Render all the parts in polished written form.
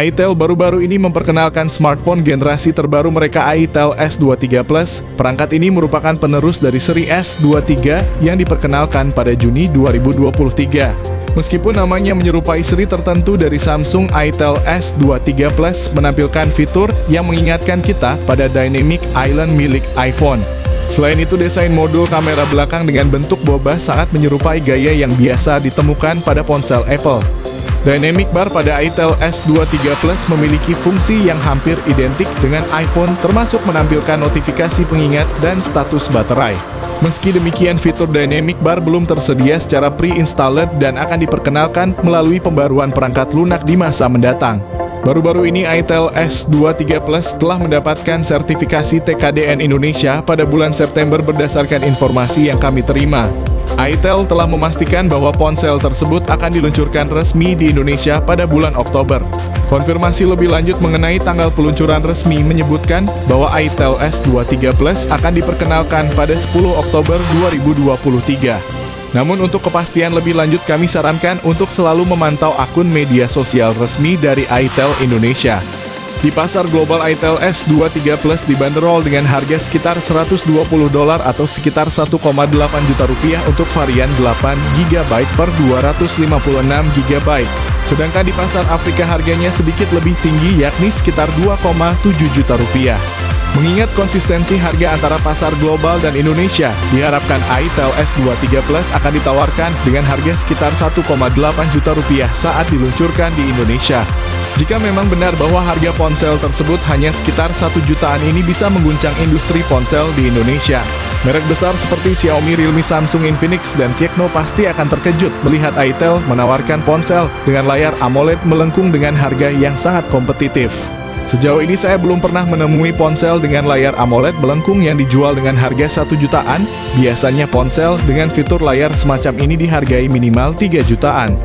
itel baru-baru ini memperkenalkan smartphone generasi terbaru mereka, itel S23 Plus. Perangkat ini merupakan penerus dari seri S23 yang diperkenalkan pada Juni 2023. Meskipun namanya menyerupai seri tertentu dari Samsung, itel S23 Plus menampilkan fitur yang mengingatkan kita pada Dynamic Island milik iPhone. Selain itu, desain modul kamera belakang dengan bentuk boba sangat menyerupai gaya yang biasa ditemukan pada ponsel Apple. Dynamic Bar pada itel S23 Plus memiliki fungsi yang hampir identik dengan iPhone, termasuk menampilkan notifikasi pengingat dan status baterai. Meski demikian, fitur Dynamic Bar belum tersedia secara pre-installed dan akan diperkenalkan melalui pembaruan perangkat lunak di masa mendatang. Baru-baru ini itel S23 Plus telah mendapatkan sertifikasi TKDN Indonesia pada bulan September berdasarkan informasi yang kami terima. itel telah memastikan bahwa ponsel tersebut akan diluncurkan resmi di Indonesia pada bulan Oktober. Konfirmasi lebih lanjut mengenai tanggal peluncuran resmi menyebutkan bahwa itel S23 Plus akan diperkenalkan pada 10 Oktober 2023. Namun untuk kepastian lebih lanjut kami sarankan untuk selalu memantau akun media sosial resmi dari itel Indonesia. Di pasar global, itel S23 Plus dibanderol dengan harga sekitar $120 atau sekitar 1,8 juta rupiah untuk varian 8GB per 256 GB. Sedangkan di pasar Afrika harganya sedikit lebih tinggi, yakni sekitar 2,7 juta rupiah. Mengingat konsistensi harga antara pasar global dan Indonesia, diharapkan itel S23 Plus akan ditawarkan dengan harga sekitar 1,8 juta rupiah saat diluncurkan di Indonesia. Jika memang benar bahwa harga ponsel tersebut hanya sekitar 1 jutaan, ini bisa mengguncang industri ponsel di Indonesia. Merek besar seperti Xiaomi, Realme, Samsung, Infinix, dan Tecno pasti akan terkejut melihat itel menawarkan ponsel dengan layar AMOLED melengkung dengan harga yang sangat kompetitif. Sejauh ini saya belum pernah menemui ponsel dengan layar AMOLED melengkung yang dijual dengan harga 1 jutaan. Biasanya ponsel dengan fitur layar semacam ini dihargai minimal 3 jutaan.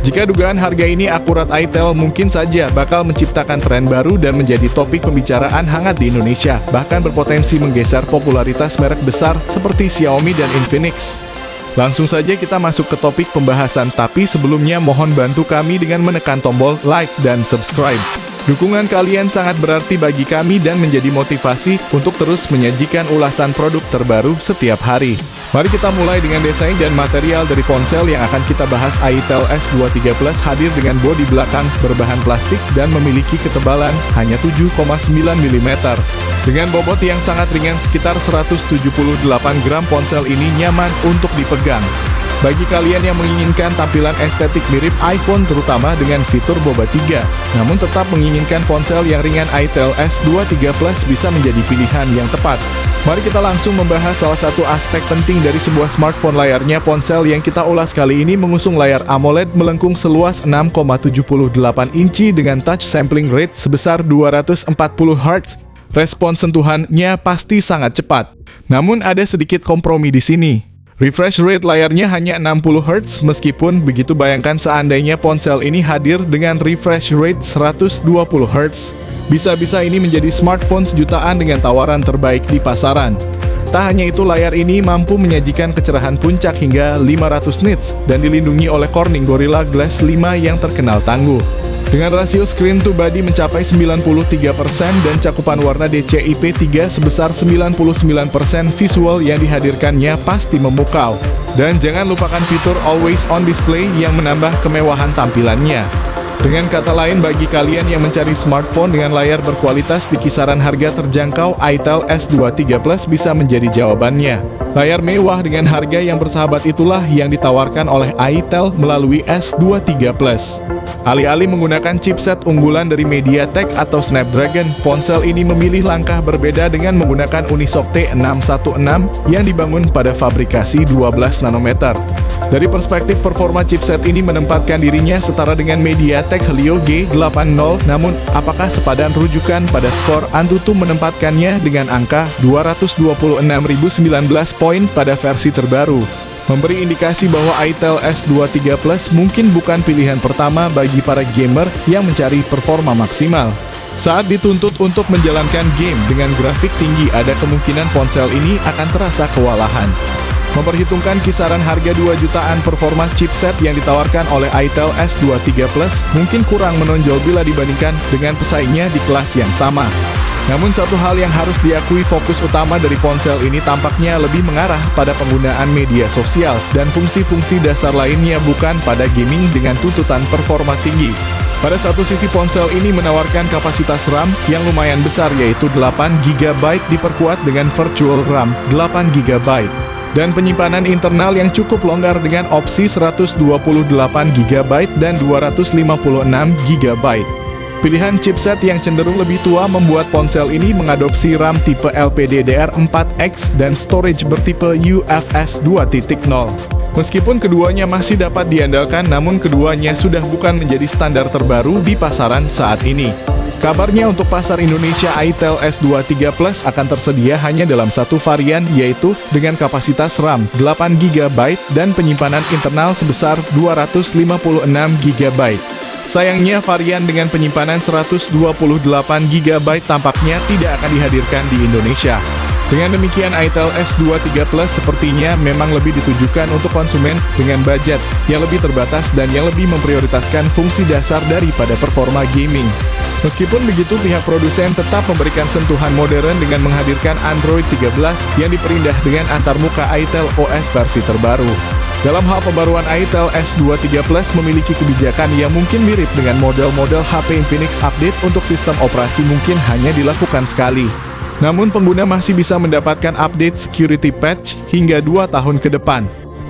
Jika dugaan harga ini akurat, itel mungkin saja bakal menciptakan tren baru dan menjadi topik pembicaraan hangat di Indonesia, bahkan berpotensi menggeser popularitas merek besar seperti Xiaomi dan Infinix. Langsung saja kita masuk ke topik pembahasan, tapi sebelumnya mohon bantu kami dengan menekan tombol like dan subscribe. Dukungan kalian sangat berarti bagi kami dan menjadi motivasi untuk terus menyajikan ulasan produk terbaru setiap hari. Mari kita mulai dengan desain dan material dari ponsel yang akan kita bahas. Itel S23 Plus hadir dengan bodi belakang berbahan plastik dan memiliki ketebalan hanya 7,9 mm. Dengan bobot yang sangat ringan sekitar 178 gram, ponsel ini nyaman untuk dipegang. Bagi kalian yang menginginkan tampilan estetik mirip iPhone, terutama dengan fitur Boba 3, namun tetap menginginkan ponsel yang ringan, itel S23 Plus bisa menjadi pilihan yang tepat. Mari kita langsung membahas salah satu aspek penting dari sebuah smartphone, layarnya. Ponsel yang kita ulas kali ini mengusung layar AMOLED melengkung seluas 6,78 inci dengan touch sampling rate sebesar 240 Hz. Respons sentuhannya pasti sangat cepat. Namun ada sedikit kompromi di sini. Refresh rate layarnya hanya 60 Hz, meskipun begitu bayangkan seandainya ponsel ini hadir dengan refresh rate 120 Hz. Bisa-bisa ini menjadi smartphone sejutaan dengan tawaran terbaik di pasaran. Tak hanya itu, layar ini mampu menyajikan kecerahan puncak hingga 500 nits dan dilindungi oleh Corning Gorilla Glass 5 yang terkenal tangguh. Dengan rasio screen to body mencapai 93% dan cakupan warna DCI-P3 sebesar 99%, visual yang dihadirkannya pasti memukau. Dan jangan lupakan fitur Always On Display yang menambah kemewahan tampilannya. Dengan kata lain, bagi kalian yang mencari smartphone dengan layar berkualitas di kisaran harga terjangkau, itel S23 Plus bisa menjadi jawabannya. Layar mewah dengan harga yang bersahabat itulah yang ditawarkan oleh itel melalui S23 Plus. Alih-alih menggunakan chipset unggulan dari MediaTek atau Snapdragon, ponsel ini memilih langkah berbeda dengan menggunakan Unisoc T616 yang dibangun pada fabrikasi 12 nanometer. Dari perspektif performa, chipset ini menempatkan dirinya setara dengan MediaTek Helio G80, namun apakah sepadan rujukan pada skor? Antutu menempatkannya dengan angka 226.019 poin pada versi terbaru, memberi indikasi bahwa itel S23 Plus mungkin bukan pilihan pertama bagi para gamer yang mencari performa maksimal. Saat dituntut untuk menjalankan game dengan grafik tinggi, ada kemungkinan ponsel ini akan terasa kewalahan. Memperhitungkan kisaran harga 2 jutaan, performa chipset yang ditawarkan oleh Itel S23 Plus mungkin kurang menonjol bila dibandingkan dengan pesaingnya di kelas yang sama. Namun satu hal yang harus diakui, fokus utama dari ponsel ini tampaknya lebih mengarah pada penggunaan media sosial dan fungsi-fungsi dasar lainnya, bukan pada gaming dengan tuntutan performa tinggi. Pada satu sisi, ponsel ini menawarkan kapasitas RAM yang lumayan besar, yaitu 8 GB diperkuat dengan virtual RAM 8 GB. Dan penyimpanan internal yang cukup longgar dengan opsi 128 GB dan 256 GB. Pilihan chipset yang cenderung lebih tua membuat ponsel ini mengadopsi RAM tipe LPDDR4X dan storage bertipe UFS 2.0. Meskipun keduanya masih dapat diandalkan, namun keduanya sudah bukan menjadi standar terbaru di pasaran saat ini. Kabarnya untuk pasar Indonesia, Itel S23 Plus akan tersedia hanya dalam satu varian, yaitu dengan kapasitas RAM 8 GB dan penyimpanan internal sebesar 256 GB. Sayangnya, varian dengan penyimpanan 128 GB tampaknya tidak akan dihadirkan di Indonesia. Dengan demikian, Itel S23 Plus sepertinya memang lebih ditujukan untuk konsumen dengan budget yang lebih terbatas dan yang lebih memprioritaskan fungsi dasar daripada performa gaming. Meskipun begitu, pihak produsen tetap memberikan sentuhan modern dengan menghadirkan Android 13 yang diperindah dengan antarmuka Itel OS versi terbaru. Dalam hal pembaruan, Itel S23 Plus memiliki kebijakan yang mungkin mirip dengan model-model HP Infinix. Update untuk sistem operasi mungkin hanya dilakukan sekali. Namun pengguna masih bisa mendapatkan update security patch hingga 2 tahun ke depan.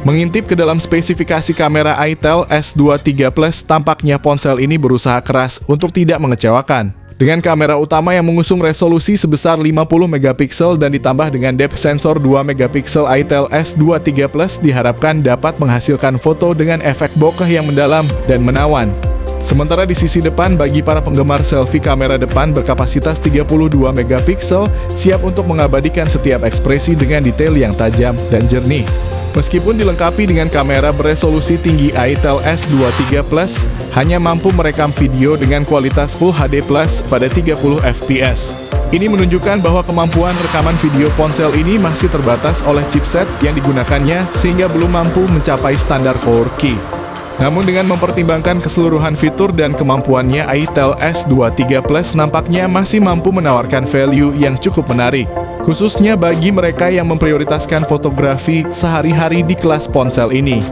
Mengintip ke dalam spesifikasi kamera Itel S23 Plus, tampaknya ponsel ini berusaha keras untuk tidak mengecewakan. Dengan kamera utama yang mengusung resolusi sebesar 50 megapiksel dan ditambah dengan depth sensor 2 megapiksel, Itel S23 Plus diharapkan dapat menghasilkan foto dengan efek bokeh yang mendalam dan menawan. Sementara di sisi depan, bagi para penggemar selfie, kamera depan berkapasitas 32 megapiksel siap untuk mengabadikan setiap ekspresi dengan detail yang tajam dan jernih. Meskipun dilengkapi dengan kamera beresolusi tinggi, Itel S23 Plus hanya mampu merekam video dengan kualitas Full HD Plus pada 30 fps. Ini menunjukkan bahwa kemampuan rekaman video ponsel ini masih terbatas oleh chipset yang digunakannya, sehingga belum mampu mencapai standar 4K. Namun dengan mempertimbangkan keseluruhan fitur dan kemampuannya, Itel S23 Plus nampaknya masih mampu menawarkan value yang cukup menarik, khususnya bagi mereka yang memprioritaskan fotografi sehari-hari di kelas ponsel ini.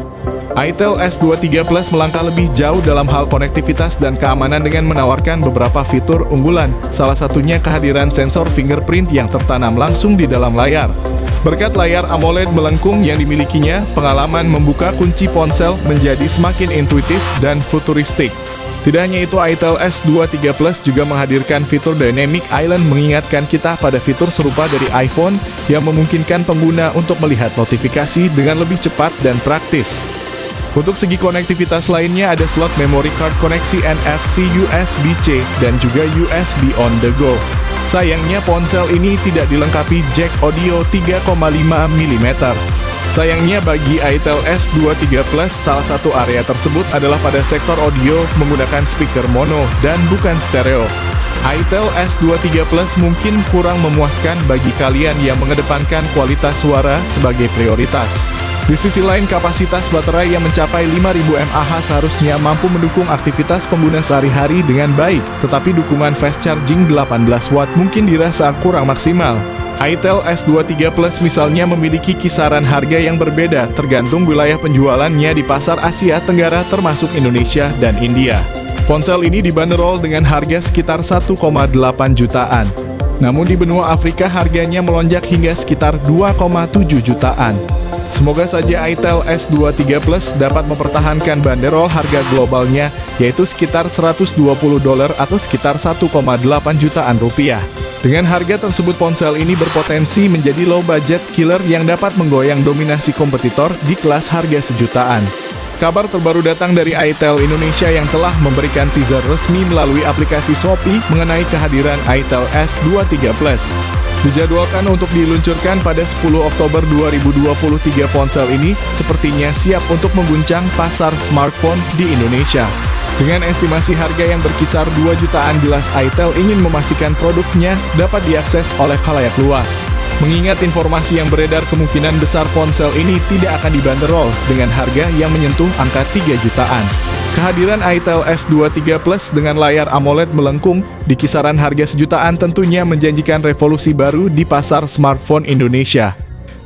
Itel S23 Plus melangkah lebih jauh dalam hal konektivitas dan keamanan dengan menawarkan beberapa fitur unggulan, salah satunya kehadiran sensor fingerprint yang tertanam langsung di dalam layar. Berkat layar AMOLED melengkung yang dimilikinya, pengalaman membuka kunci ponsel menjadi semakin intuitif dan futuristik. Tidak hanya itu, Itel S23 Plus juga menghadirkan fitur Dynamic Island, mengingatkan kita pada fitur serupa dari iPhone yang memungkinkan pengguna untuk melihat notifikasi dengan lebih cepat dan praktis. Untuk segi konektivitas lainnya, ada slot memory card, koneksi NFC, USB-C, dan juga USB on the go. Sayangnya ponsel ini tidak dilengkapi jack audio 3,5 mm. Sayangnya bagi Itel S23 Plus, salah satu area tersebut adalah pada sektor audio menggunakan speaker mono dan bukan stereo. Itel S23 Plus mungkin kurang memuaskan bagi kalian yang mengedepankan kualitas suara sebagai prioritas. Di sisi lain, kapasitas baterai yang mencapai 5000 mAh seharusnya mampu mendukung aktivitas pengguna sehari-hari dengan baik, tetapi dukungan fast charging 18 watt mungkin dirasa kurang maksimal. Itel S23 Plus misalnya memiliki kisaran harga yang berbeda tergantung wilayah penjualannya di pasar Asia Tenggara termasuk Indonesia dan India. Ponsel ini dibanderol dengan harga sekitar 1,8 jutaan. Namun di benua Afrika harganya melonjak hingga sekitar 2,7 jutaan. Semoga saja Itel S23 Plus dapat mempertahankan banderol harga globalnya, yaitu sekitar $120 atau sekitar 1,8 jutaan rupiah. Dengan harga tersebut, ponsel ini berpotensi menjadi low budget killer yang dapat menggoyang dominasi kompetitor di kelas harga sejutaan. Kabar terbaru datang dari Itel Indonesia yang telah memberikan teaser resmi melalui aplikasi Shopee mengenai kehadiran Itel S23 Plus. Dijadwalkan untuk diluncurkan pada 10 Oktober 2023, ponsel ini sepertinya siap untuk mengguncang pasar smartphone di Indonesia. Dengan estimasi harga yang berkisar 2 jutaan, jelas Itel ingin memastikan produknya dapat diakses oleh khalayak luas. Mengingat informasi yang beredar kemungkinan besar ponsel ini tidak akan dibanderol dengan harga yang menyentuh angka 3 jutaan. Kehadiran itel S23 Plus dengan layar AMOLED melengkung di kisaran harga sejutaan tentunya menjanjikan revolusi baru di pasar smartphone Indonesia.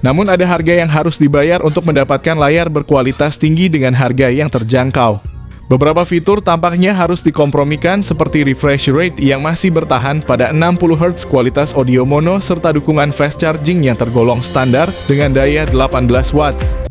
Namun ada harga yang harus dibayar untuk mendapatkan layar berkualitas tinggi dengan harga yang terjangkau. Beberapa fitur tampaknya harus dikompromikan seperti refresh rate yang masih bertahan pada 60 Hz, kualitas audio mono, serta dukungan fast charging yang tergolong standar dengan daya 18 Watt.